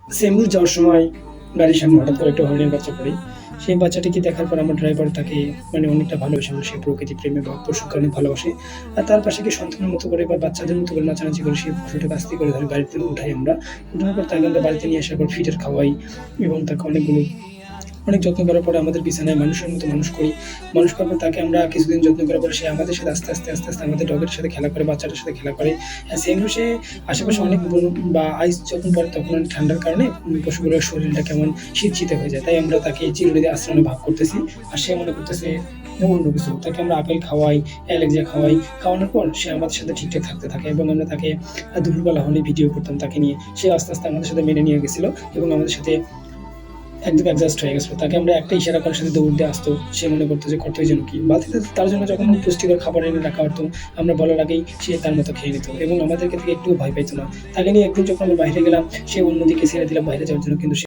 সেমরুট যাওয়ার সময় গাড়ির সামনে হঠাৎ করে একটা হরিণের বাচ্চা পড়ে। সেই বাচ্চাটিকে দেখার পর আমার ড্রাইভার তাকে মানে অনেকটা ভালোবাসে, এবং সে প্রকৃতি প্রেমে বা পশুকে অনেক ভালোবাসে। আর তার পাশে গিয়ে সন্তানের মতো করে বা বাচ্চাদের মতো করে নাচানাচি করে সেই পশুটাকে আস্তে করে ধরে গাড়িতে উঠাই আমরা। উঠানোর পর তাকে আমরা বাড়িতে নিয়ে আসার পর ফিডার খাওয়াই, এবং তাকে অনেক যত্ন করার পরে আমাদের বিছানায় মানুষের মতো মানুষ করি। মানুষ করার পর তাকে আমরা কিছুদিন যত্ন করার পর সে আমাদের সাথে আস্তে আস্তে আমাদের ডগের সাথে খেলা করে, বাচ্চাটার সাথে খেলা করে। সেমরু সে আশেপাশে অনেক বরফ বা আইস যখন পড়ে তখন অনেক ঠান্ডার কারণে পশুগুলোর শরীরটা কেমন শীত হয়ে যায়। তাই আমরা তাকে চিরুনি আশ্রমে ভাগ করতেছি। আর সে মনে করতেছে অন্য কিছু। তাকে আমরা আপেল খাওয়াই, অ্যালেক্সিয়া খাওয়াই। খাওয়ানোর পর সে আমাদের সাথে ঠিকঠাক থাকতে থাকে, এবং আমরা তাকে দুপুরবেলা হলে ভিডিও করতাম তাকে নিয়ে। সে আস্তে আমাদের সাথে মেনে নিয়ে গেছিল, এবং আমাদের সাথে একদম অ্যাডজাস্ট হয়ে গেছিল। তাকে আমরা একটা ইশারা করার সাথে দৌড় দিয়ে আসতো। সে মনে করতো যে কতই যেন কি। বালতিতে তার জন্য যখন পুষ্টিকর খাবার এনে রাখা হতো, আমরা বলার আগেই সে তার মতো খেয়ে নিত, এবং আমাদেরকে থেকে একটুও ভয় পাইতো না। তাকে নিয়ে একদিন যখন আমরা বাইরে গেলাম, সে অন্যদিকে ছেড়ে দিলাম বাইরে যাওয়ার জন্য, কিন্তু সে